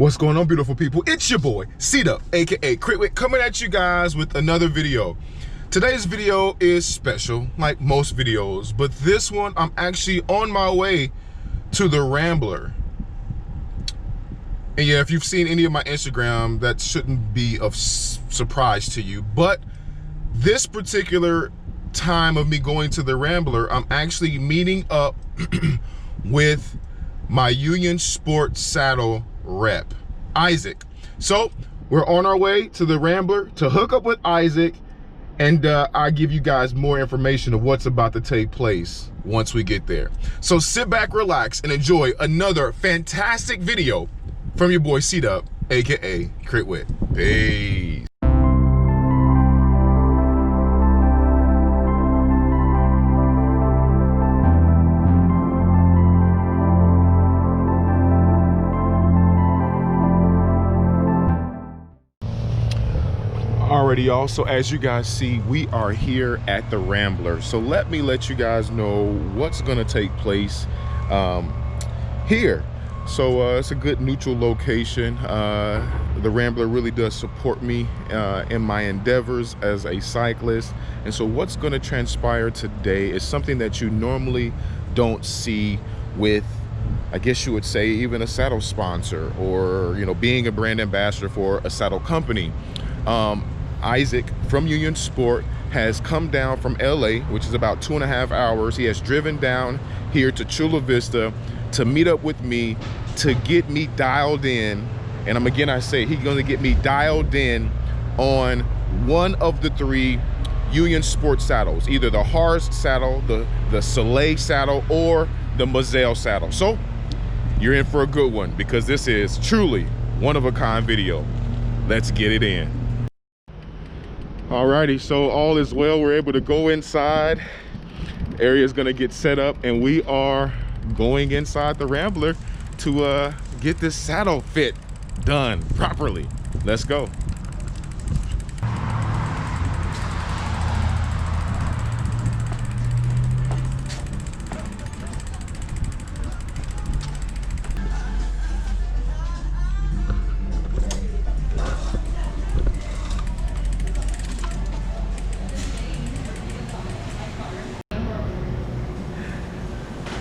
What's going on, beautiful people? It's your boy, CTECH, aka Whit, coming at you guys with another video. Today's video is special, like most videos, but this one, I'm actually on my way to the Rambler. And yeah, if you've seen any of my Instagram, that shouldn't be of surprise to you. But this particular time of me going to the Rambler, I'm actually meeting up with my Union Sport saddle rep, Isaac. So we're on our way to the Rambler to hook up with Isaac, and I'll give you guys more information of what's about to take place once we get there. So sit back, relax, and enjoy another fantastic video from your boy CTECH, aka Whit. Peace. Alrighty, y'all, so as you guys see, we are here at the Rambler. So let you guys know what's gonna take place here. So it's a good neutral location. The Rambler really does support me in my endeavors as a cyclist. And so what's gonna transpire today is something that you normally don't see with, I guess you would say, even a saddle sponsor, or being a brand ambassador for a saddle company. Isaac from Union Sport has come down from LA, which is about 2.5 hours. He has driven down here to Chula Vista to meet up with me, to get me dialed in. And I say he's gonna get me dialed in on one of the 3 Union Sport saddles, either the Harz saddle, the Soleil saddle, or the Moselle saddle. So you're in for a good one, because this is truly one-of-a-kind video. Let's get it in. Alrighty, so all is well. We're able to go inside. Area is gonna get set up, and we are going inside the Rambler to get this saddle fit done properly. Let's go.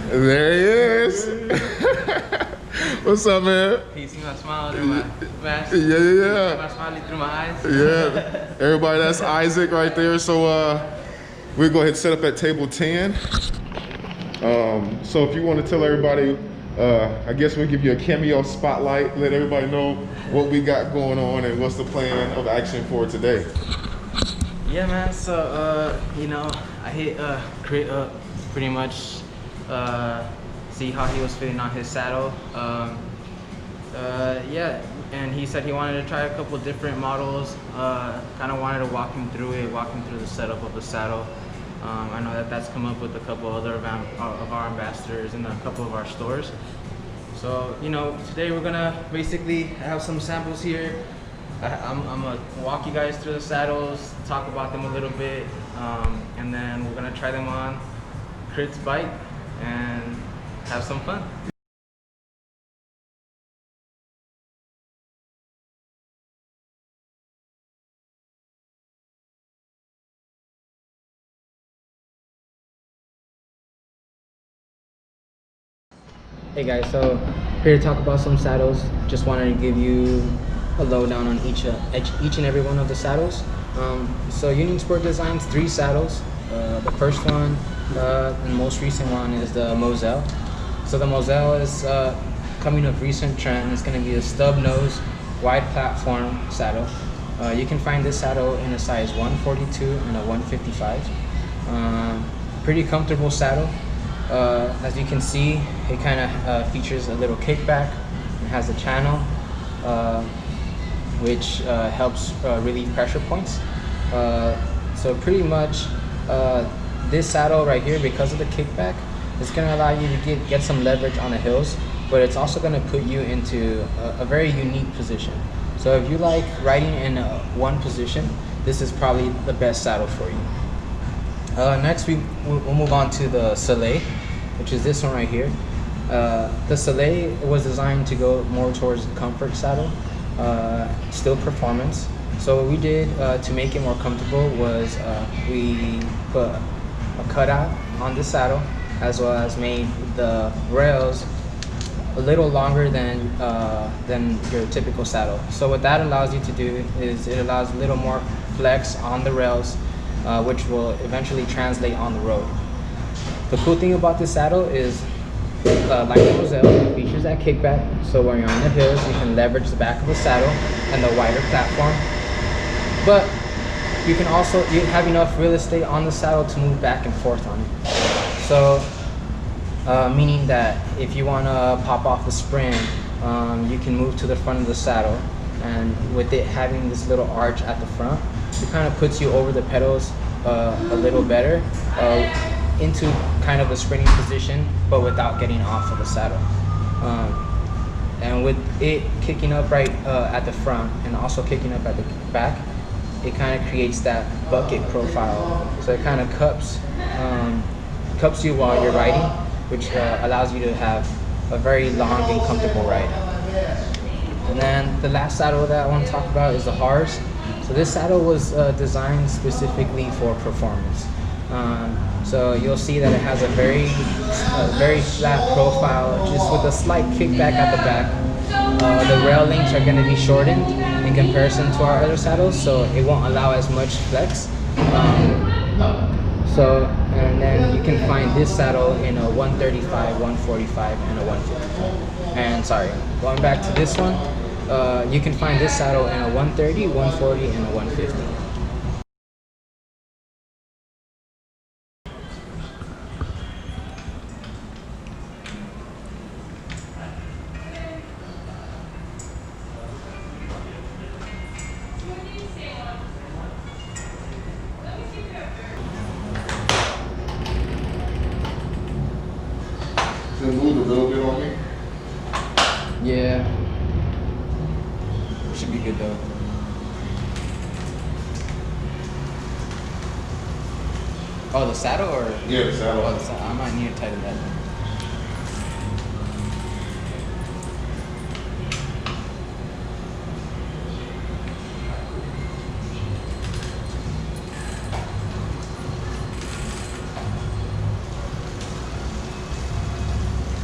There he is. What's up, man? Can you see my smile through my mask? Yeah. See my smile through my eyes? Yeah. Everybody, that's Isaac right there. So we'll go ahead and set up at table 10. So if you want to tell everybody, I guess we'll give you a cameo spotlight, let everybody know what we got going on and what's the plan of action for today. Yeah, man. So I hit Crit up pretty much. See how he was fitting on his saddle. Yeah, and he said he wanted to try a couple different models. Kind of wanted to walk him through the setup of the saddle. I know that's come up with a couple other of our ambassadors in a couple of our stores. So today we're gonna basically have some samples here. I'm gonna walk you guys through the saddles, talk about them a little bit, and then we're gonna try them on Crit's bike and have some fun. Hey guys, so here to talk about some saddles. Just wanted to give you a lowdown on each and every one of the saddles. So Union Sport designs 3 saddles. The first one, and most recent one, is the Moselle. So the Moselle is coming of recent trend. It's going to be a stub nose, wide platform saddle. You can find this saddle in a size 142 and a 155. Pretty comfortable saddle. As you can see, it kind of features a little kickback. It has a channel, which helps relieve pressure points. So pretty much this saddle right here, because of the kickback, it's going to allow you to get some leverage on the hills, but it's also going to put you into a very unique position. So if you like riding in one position, this is probably the best saddle for you. Next we'll move on to the Soleil, which is this one right here. The Soleil was designed to go more towards comfort saddle, still performance. So what we did to make it more comfortable was we put a cutout on the saddle, as well as made the rails a little longer than your typical saddle. So what that allows you to do is it allows a little more flex on the rails, which will eventually translate on the road. The cool thing about this saddle is, like the Roselle, it features that kickback. So when you're on the hills, you can leverage the back of the saddle and the wider platform. But you can also have enough real estate on the saddle to move back and forth on it. So, meaning that if you want to pop off the spring, you can move to the front of the saddle. And with it having this little arch at the front, it kind of puts you over the pedals a little better into kind of a sprinting position, but without getting off of the saddle. And with it kicking up right at the front and also kicking up at the back, it kind of creates that bucket profile. So it kind of cups you while you're riding, which allows you to have a very long and comfortable ride. And then the last saddle that I want to talk about is the Hars. So this saddle was designed specifically for performance. So you'll see that it has a very flat profile, just with a slight kickback at the back. The rail links are going to be shortened in comparison to our other saddles, so it won't allow as much flex. And then you can find this saddle in a 135, 145, and a 150. And sorry, going back to this one, you can find this saddle in a 130, 140, and a 150. It moved a little bit on me. Yeah. Should be good though. Oh, the saddle or? Yeah, the saddle. Oh, the saddle. I might need to tighten that.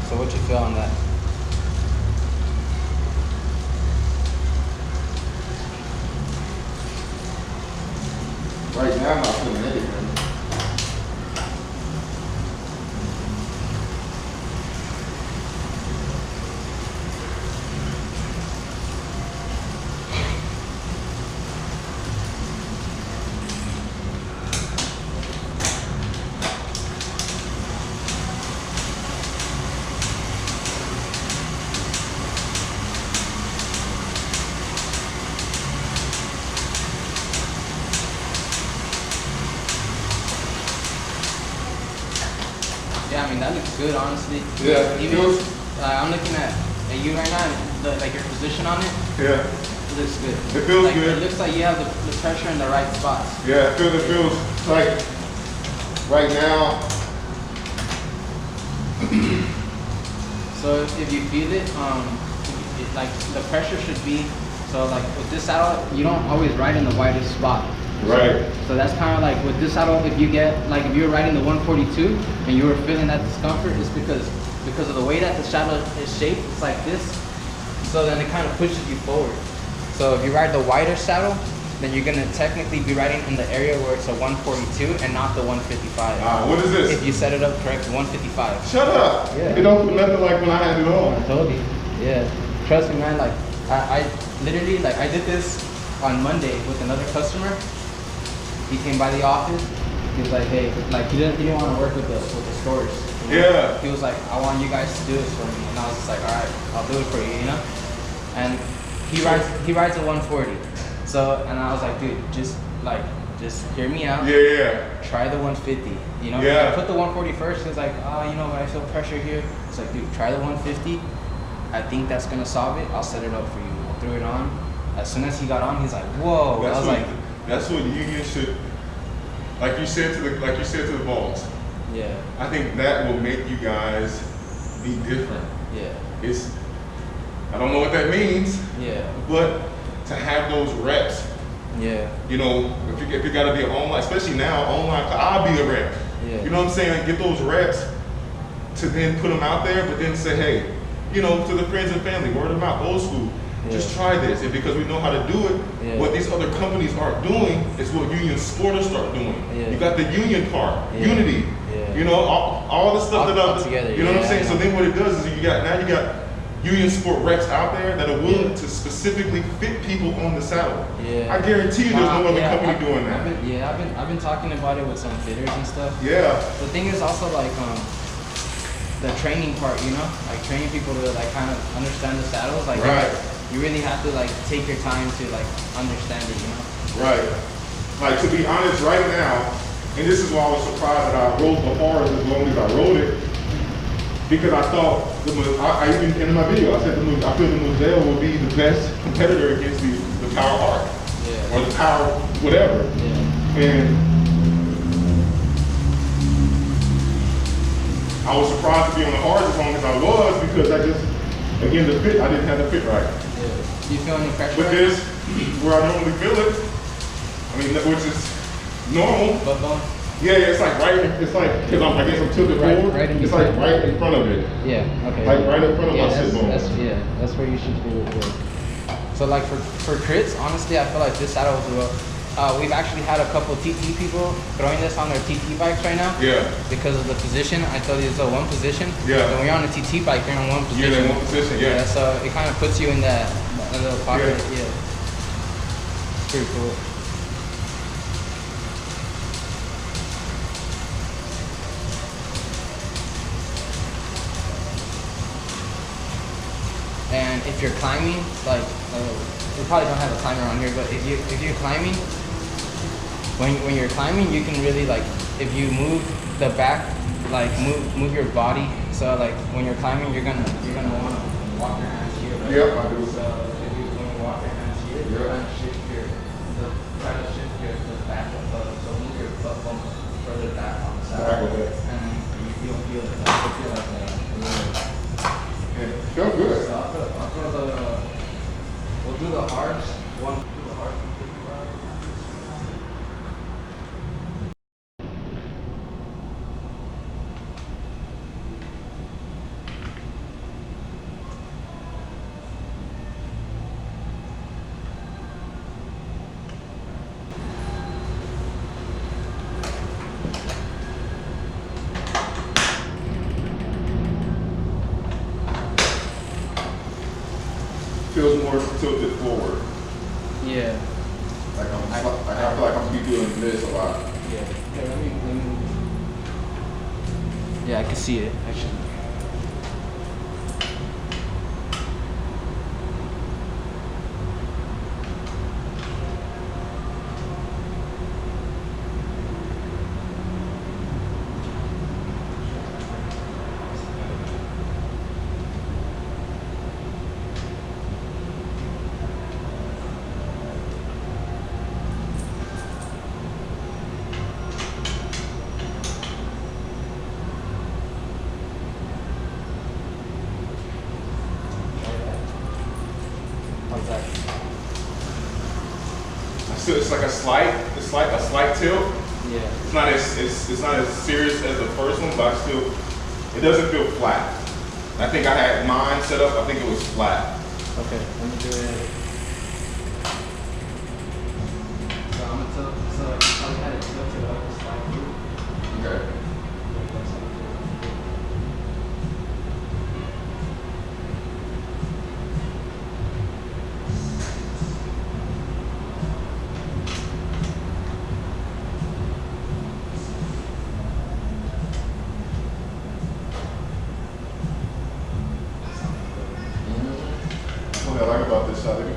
So what you feel on that? Right now, I'm not feeling anything. Yeah, I mean that looks good, honestly. Yeah, Even I'm looking at you right now, like your position on it. Yeah. It looks good. It feels like, good. It looks like you have the pressure in the right spots. Yeah, it feels like right now. So if you feel it, like the pressure should be. So like with this saddle, you don't always ride in the widest spot. Right. So that's kind of like with this saddle, if you're riding the 142 and you were feeling that discomfort, it's because of the way that the saddle is shaped, it's like this. So then it kind of pushes you forward. So if you ride the wider saddle, then you're gonna technically be riding in the area where it's a 142 and not the 155. What is this? If you set it up correct, 155. Shut up. Yeah. It don't feel nothing like when I had it on. I told you. Yeah. Trust me, man. Like I literally, like I did this on Monday with another customer. He came by the office. He was like, hey, like he didn't want to work with the stores. You know? Yeah. He was like, I want you guys to do this for me, and I was just like, all right, I'll do it for you, you know. And he rides a 140. So, and I was like, dude, just hear me out. Yeah. Try the 150. You know. Yeah. I put the 140 first. He was like, oh, you know, when I feel pressure here, it's like, dude, try the 150. I think that's gonna solve it. I'll set it up for you. I threw it on. As soon as he got on, he's like, whoa. I was like. That's what union should, like you said to the boss. Yeah. I think that will make you guys be different. Yeah. I don't know what that means. Yeah. But to have those reps. Yeah. You know, if you gotta be online, especially now, online, I'll be a rep. Yeah. You know what I'm saying? Get those reps to then put them out there, but then say, hey, you know, to the friends and family, word of mouth, old school. Just try this, and because we know how to do it, what these other companies aren't doing is what union sporters start doing. You got the union part, unity. You know, all the stuff together, you know what I'm saying? So then what it does is you got union sport reps out there that are willing to specifically fit people on the saddle. I guarantee you there's no other company doing that. I've been talking about it with some fitters and stuff. The thing is also like the training part, you know, like training people to like kind of understand the saddles. Like you really have to like take your time to like understand it, you know. Like to be honest, right now, and this is why I was surprised that I rode the horse as long as I rode it. Because I thought, I even in my video, I said I feel the Moselle will be the best competitor against the Power Arc. Or the Power whatever. And I was surprised to be on the hard as long as I was because I didn't have the fit right. Do you feel any pressure? With this, where I normally feel it, I mean, which is normal. It's like because I guess I'm tilted forward. It's like right in front of it. Like right in front of my sit bone. That's where you should feel it. So like for crits, honestly, I feel like this saddle will do we've actually had a couple TT people throwing this on their TT bikes right now. Because of the position. I told you it's a one position. So when you're on a TT bike, you're in one position. One position. So it kind of puts you in that little pocket. It's pretty cool. And if you're climbing, like we probably don't have a timer on here, but if you're climbing, when you're climbing, you can really like if you move the back, like move your body. So like when you're climbing, you're gonna want to walk your hands here, right? I do. So when you walk your hands here, you're trying to shift the back of so move your foot from further back on the side, and you'll feel it. You'll feel like Feel good. So we'll do the hards. Feels more tilted forward. Like I feel like I'm doing this a lot. I can see it actually. So it's like a slight tilt. It's not as serious as the first one, but it doesn't feel flat. I think I had mine set up. I think it was flat. Okay, let me do it. So I'm gonna tilt. So I had it tilted up slightly. Okay. What I like about this shot, they can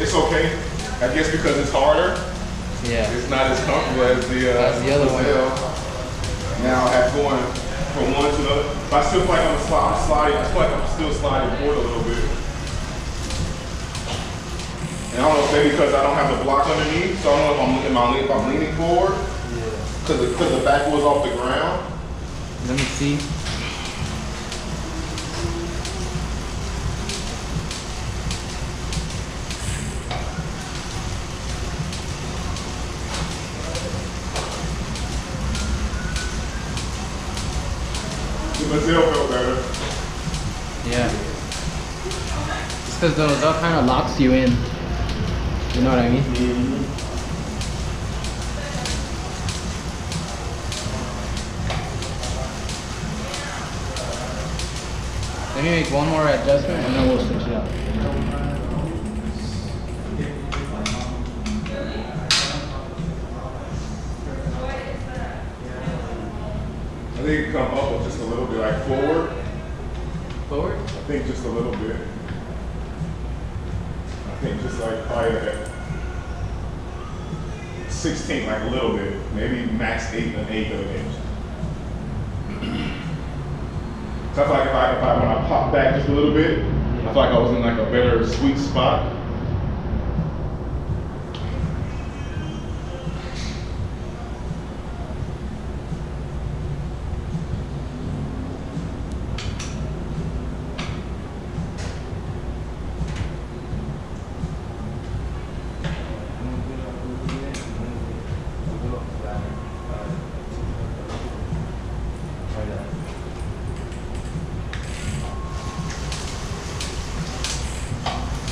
It's okay. I guess because it's harder. Yeah. It's not as comfortable as the other one. Now I have going from one to the other. But I still feel like I'm sliding. I feel like I'm still sliding forward a little bit. And I don't know if maybe because I don't have the block underneath, so I don't know if I'm leaning forward. Yeah. Because the back was off the ground. Let me see. The Mazelle felt better. Yeah. It's because the Mazelle kind of locks you in. You know what I mean? Mm-hmm. Let me make one more adjustment and then we'll switch it up. I think it come up just a little bit, like forward. Forward? I think just a little bit. I think just like probably at 16, like a little bit. Maybe max 1/8 of an inch. So I feel like if I when I pop back just a little bit, I feel like I was in like a better sweet spot.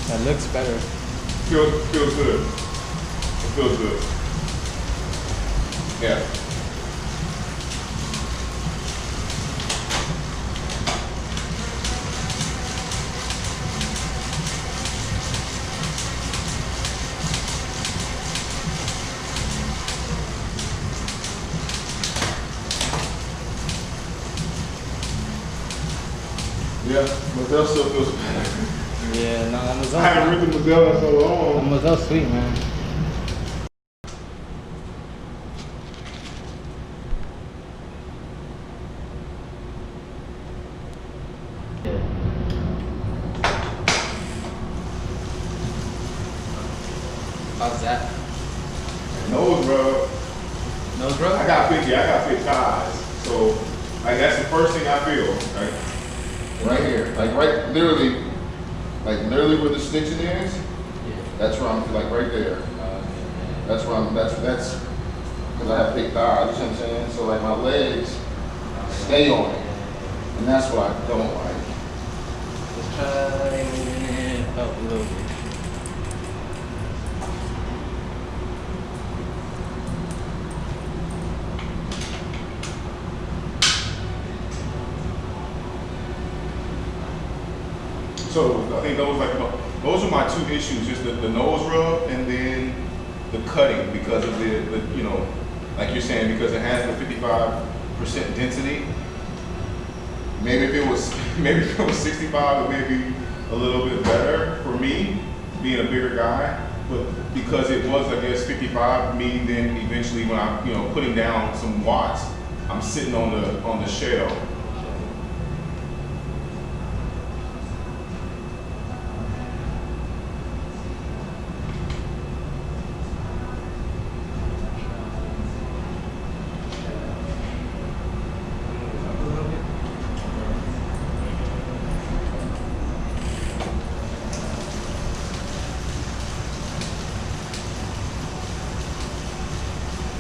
That looks better. Feels good. It feels good. Yeah. Yeah, Mazelle still feels better. Yeah, no, that Mazelle. I haven't ridden Mazelle in so long. That Mazelle's sweet, man. How's that? Nose rub. Nose rub? I got thick thighs. So like that's the first thing I feel. Like right here. Like literally where the stitching is. Yeah. That's where I'm like right there. That's where I'm that's because I have thick thighs, you know what I'm saying? So like my legs stay on it. And that's what I don't like. Let's try moving it up a little bit. So I think those are my two issues, just the nose rub and then the cutting because of the you know, like you're saying, because it has the 55% density. Maybe if it was 65, it may be a little bit better for me, being a bigger guy. But because it was, I guess, 55, meaning then eventually when I'm putting down some watts, I'm sitting on the shell.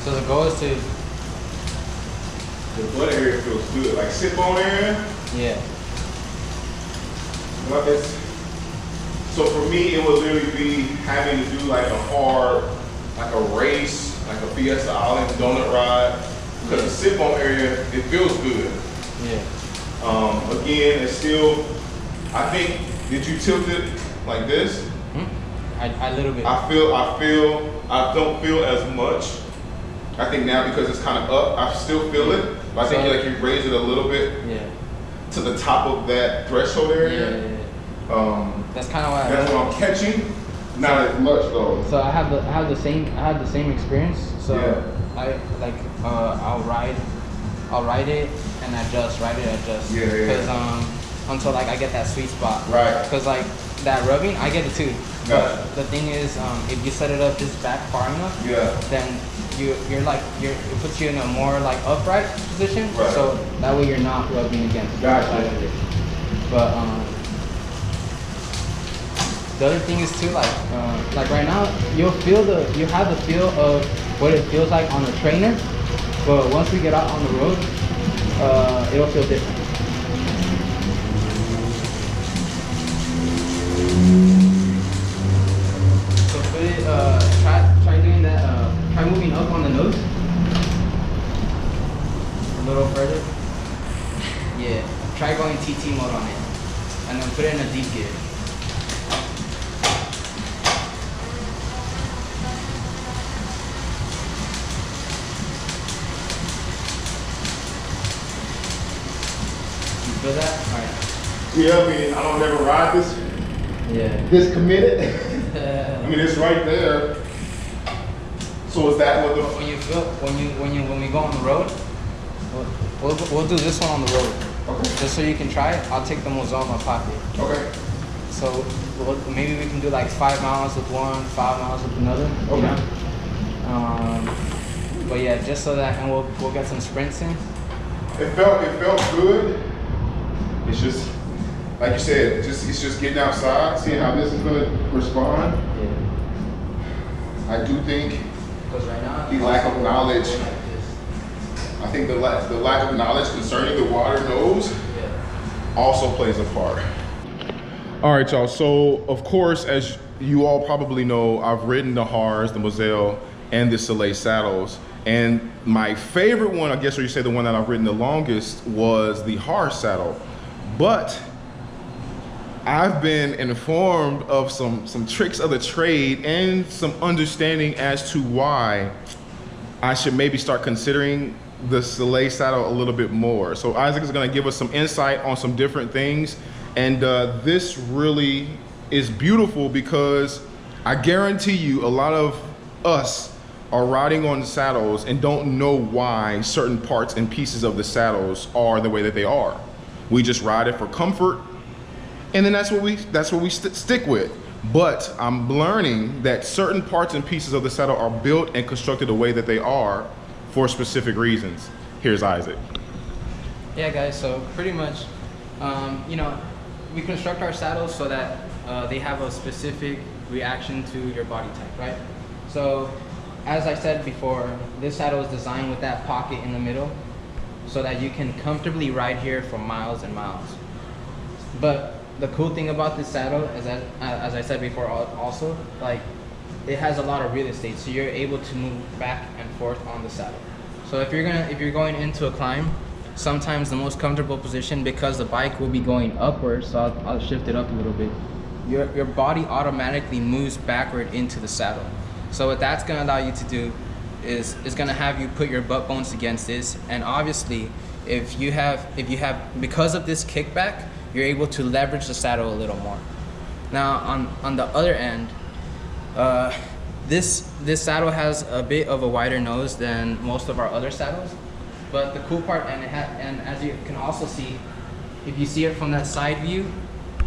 So the goal is to... The butt area feels good, like sit bone area. Yeah. Well, so for me, it would literally be having to do like a hard, like a race, like a Fiesta Island donut ride. Because the sit bone area, it feels good. Yeah. Again, it's still, I think, did you tilt it like this? A little bit. I don't feel as much. I think now because it's kind of up, I still feel it. But I think like you raise it a little bit to the top of that threshold area. Yeah. That's kind of why that's what I'm catching. Not as much though. So I have the same experience. So yeah. I'll ride it and adjust, ride it, adjust. Yeah. Because until like I get that sweet spot. Right. Because like that rubbing, I get it too. Yeah. But the thing is, if you set it up just back far enough, then it puts you in a more like upright position. Right. So that way you're not rubbing against the side of it. But the other thing is too, like right now, you have the feel of what it feels like on a trainer, but once we get out on the road, it'll feel different. So put it, try doing that, try moving up on the nose a little further. Yeah, try going TT mode on it, and then put it in a deep gear. Feel that? All right. Yeah, I mean, I don't ever ride this. Yeah. This committed. I mean, it's right there. So is that what the? When you feel when we go on the road, we'll do this one on the road. Okay. Just so you can try it. I'll take the Mozart in my pocket. Okay. So maybe we can do like 5 miles with one, 5 miles with another. Okay. You know? But yeah, just so that, and we'll get some sprints in. It felt good. It's just, like you said, it's just getting outside, seeing how this is going to respond. Yeah. I do think Right now, the lack of knowledge, I think the lack of knowledge concerning the water nose also plays a part. All right, y'all. So, of course, as you all probably know, I've ridden the Haars, the Moselle, and the Soleil saddles. And my favorite one, I guess, or you say the one that I've ridden the longest, was the Haar saddle. But I've been informed of some tricks of the trade and some understanding as to why I should maybe start considering the Soleil saddle a little bit more. So Isaac is going to give us some insight on some different things. And this really is beautiful because I guarantee you a lot of us are riding on saddles and don't know why certain parts and pieces of the saddles are the way that they are. We just ride it for comfort, and then that's what we stick with. But I'm learning that certain parts and pieces of the saddle are built and constructed the way that they are for specific reasons. Here's Isaac. Yeah, guys. So pretty much, you know, we construct our saddles so that they have a specific reaction to your body type, right? So, as I said before, this saddle is designed with that pocket in the middle, so that you can comfortably ride here for miles and miles. But the cool thing about this saddle is that, as I said before also, like, it has a lot of real estate, so you're able to move back and forth on the saddle. So if you're going into a climb, sometimes the most comfortable position, because the bike will be going upwards, so I'll shift it up a little bit, your body automatically moves backward into the saddle. So what that's gonna allow you to do is gonna have you put your butt bones against this, and obviously if you have because of this kickback, you're able to leverage the saddle a little more. Now on the other end, this saddle has a bit of a wider nose than most of our other saddles, but the cool part, and as you can also see, if you see it from that side view,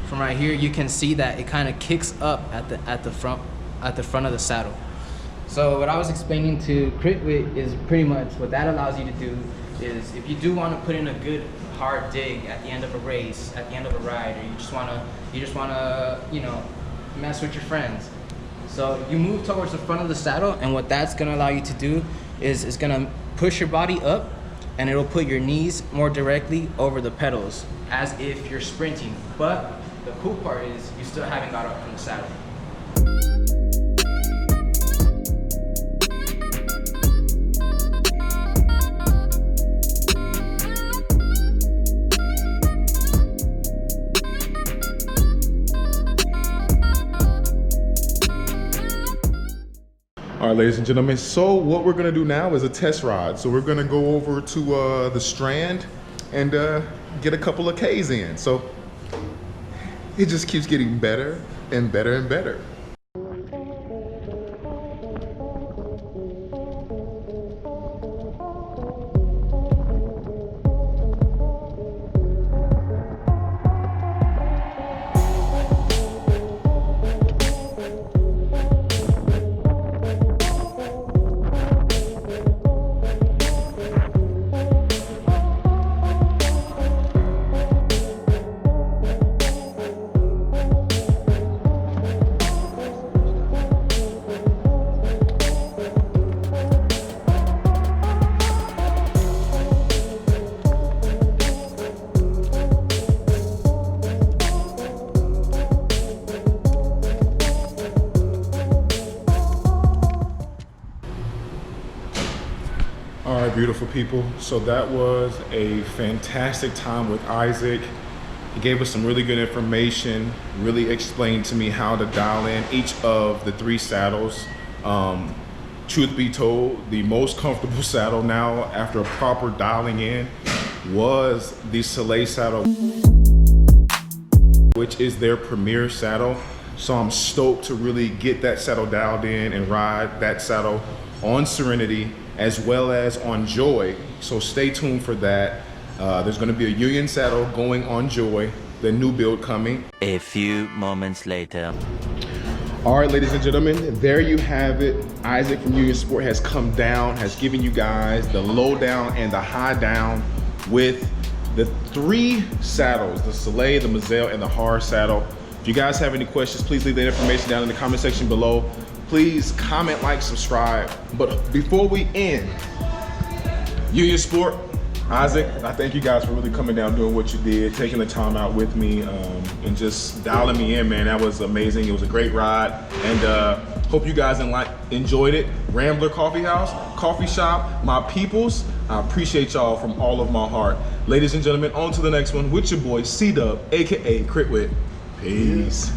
from right here, you can see that it kind of kicks up at the front of the saddle. So what I was explaining to Crit with is pretty much what that allows you to do is, if you do want to put in a good hard dig at the end of a race, at the end of a ride, or you just wanna you know, mess with your friends. So you move towards the front of the saddle, and what that's gonna allow you to do is gonna push your body up, and it'll put your knees more directly over the pedals, as if you're sprinting. But the cool part is you still haven't got up from the saddle. All right, ladies and gentlemen, so what we're gonna do now is a test ride. So we're gonna go over to the Strand and get a couple of Ks in. So it just keeps getting better and better and better. right, beautiful people. So that was a fantastic time with Isaac. He gave us some really good information, really explained to me how to dial in each of the 3 saddles. Truth be told, the most comfortable saddle now after a proper dialing in was the Soleil saddle, which is their premier saddle. So I'm stoked to really get that saddle dialed in and ride that saddle on Serenity as well as on Joy. So stay tuned for that. There's gonna be a Union saddle going on Joy, the new build coming. A few moments later. All right, ladies and gentlemen, there you have it. Isaac from Union Sport has come down, has given you guys the low down and the high down with the 3 saddles, the Soleil, the Moselle, and the Har saddle. If you guys have any questions, please leave that information down in the comment section below. Please comment, like, subscribe. But before we end, Union Sport, Isaac, I thank you guys for really coming down, doing what you did, taking the time out with me, and just dialing me in, man. That was amazing. It was a great ride, and hope you guys enjoyed it. Rambler Coffee House, Coffee Shop, my peoples, I appreciate y'all from all of my heart. Ladies and gentlemen, on to the next one with your boy C-Dub, aka Crit Whit. Peace.